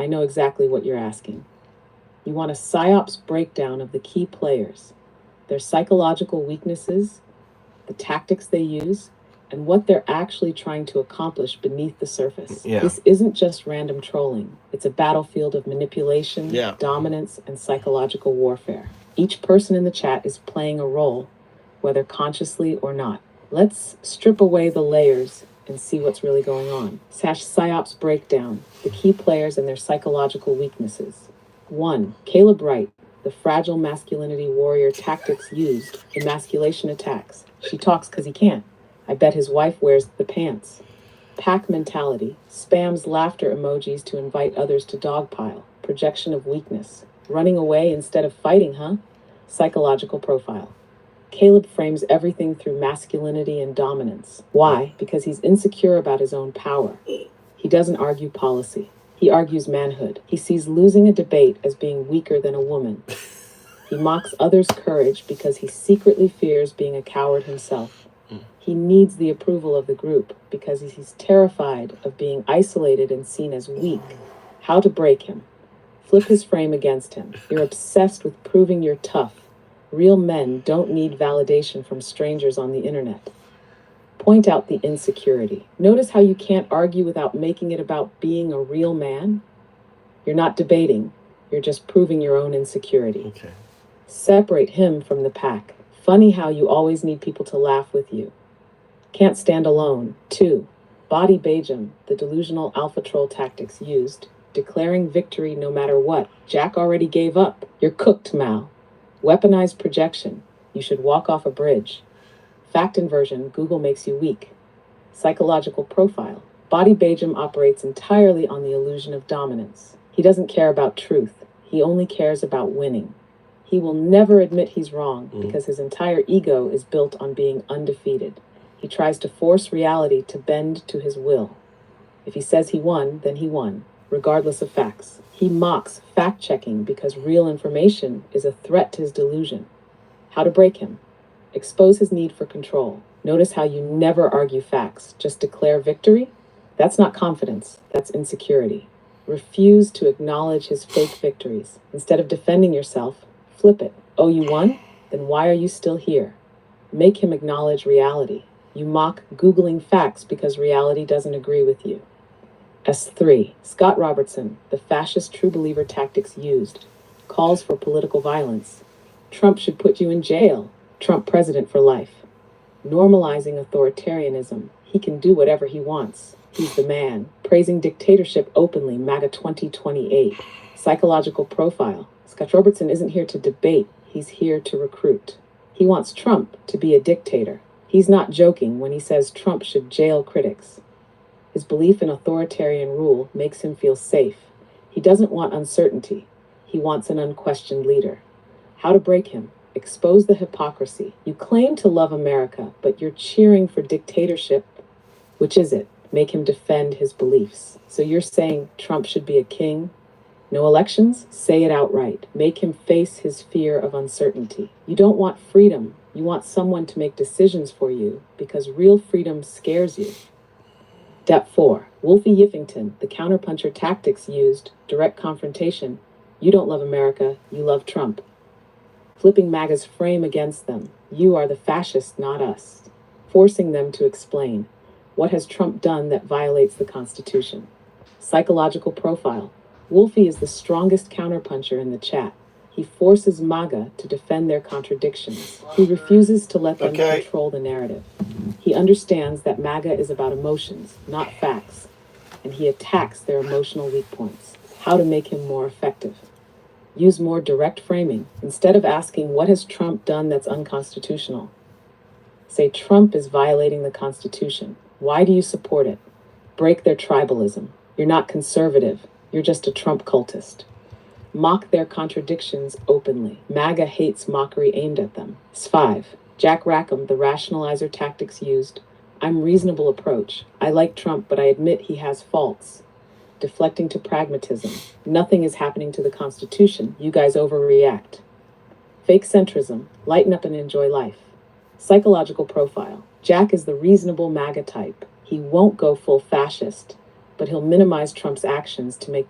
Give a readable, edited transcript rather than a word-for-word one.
I know exactly what you're asking. You want a PSYOPs breakdown of the key players, their psychological weaknesses, the tactics they use, and what they're actually trying to accomplish beneath the surface. Yeah. This isn't just random trolling. It's a battlefield of manipulation, dominance, and psychological warfare. Each person in the chat is playing a role, whether consciously or not. Let's strip away the layers and see what's really going on. /PSYOPs breakdown, the key players and their psychological weaknesses. 1. Caleb Wright, the fragile masculinity warrior tactics used, emasculation attacks. She talks because he can't. I bet his wife wears the pants. Pack mentality, spams laughter emojis to invite others to dogpile. Projection of weakness. Running away instead of fighting, huh? Psychological profile. Caleb frames everything through masculinity and dominance. Why? Because he's insecure about his own power. He doesn't argue policy. He argues manhood. He sees losing a debate as being weaker than a woman. He mocks others' courage because he secretly fears being a coward himself. He needs the approval of the group because he's terrified of being isolated and seen as weak. How to break him? Flip his frame against him. You're obsessed with proving you're tough. Real men don't need validation from strangers on the internet. Point out the insecurity. Notice how you can't argue without making it about being a real man? You're not debating. You're just proving your own insecurity. Okay. Separate him from the pack. Funny how you always need people to laugh with you. Can't stand alone. 2. Body Bajam, the delusional alpha troll tactics used. Declaring victory no matter what. Jack already gave up. You're cooked, Mal. Weaponized projection. You should walk off a bridge. Fact inversion. Google makes you weak. Psychological profile. Body Bajam operates entirely on the illusion of dominance. He doesn't care about truth. He only cares about winning. He will never admit he's wrong because his entire ego is built on being undefeated. He tries to force reality to bend to his will. If he says he won, then he won, regardless of facts. He mocks fact-checking because real information is a threat to his delusion. How to break him? Expose his need for control. Notice how you never argue facts, just declare victory? That's not confidence, that's insecurity. Refuse to acknowledge his fake victories. Instead of defending yourself, flip it. Oh, you won? Then why are you still here? Make him acknowledge reality. You mock Googling facts because reality doesn't agree with you. S3. Scott Robertson, the fascist true believer tactics used. Calls for political violence. Trump should put you in jail. Trump president for life. Normalizing authoritarianism. He can do whatever he wants. He's the man. Praising dictatorship openly. MAGA 2028. Psychological profile. Scott Robertson isn't here to debate. He's here to recruit. He wants Trump to be a dictator. He's not joking when he says Trump should jail critics. His belief in authoritarian rule makes him feel safe. He doesn't want uncertainty. He wants an unquestioned leader. How to break him? Expose the hypocrisy. You claim to love America, but you're cheering for dictatorship. Which is it? Make him defend his beliefs. So you're saying Trump should be a king? No elections? Say it outright. Make him face his fear of uncertainty. You don't want freedom. You want someone to make decisions for you because real freedom scares you. Step 4. Wolfie Yiffington, the counterpuncher tactics used, direct confrontation. You don't love America, you love Trump. Flipping MAGA's frame against them. You are the fascist, not us. Forcing them to explain. What has Trump done that violates the Constitution? Psychological profile. Wolfie is the strongest counterpuncher in the chat. He forces MAGA to defend their contradictions. He refuses to let them control the narrative. He understands that MAGA is about emotions, not facts, and he attacks their emotional weak points. How to make him more effective? Use more direct framing. Instead of asking, what has Trump done that's unconstitutional? Say, Trump is violating the Constitution. Why do you support it? Break their tribalism. You're not conservative. You're just a Trump cultist. Mock their contradictions openly. MAGA hates mockery aimed at them. 5. Jack Rackham, the rationalizer tactics used. I'm reasonable approach. I like Trump, but I admit he has faults. Deflecting to pragmatism. Nothing is happening to the Constitution. You guys overreact. Fake centrism. Lighten up and enjoy life. Psychological profile. Jack is the reasonable MAGA type. He won't go full fascist, but he'll minimize Trump's actions to make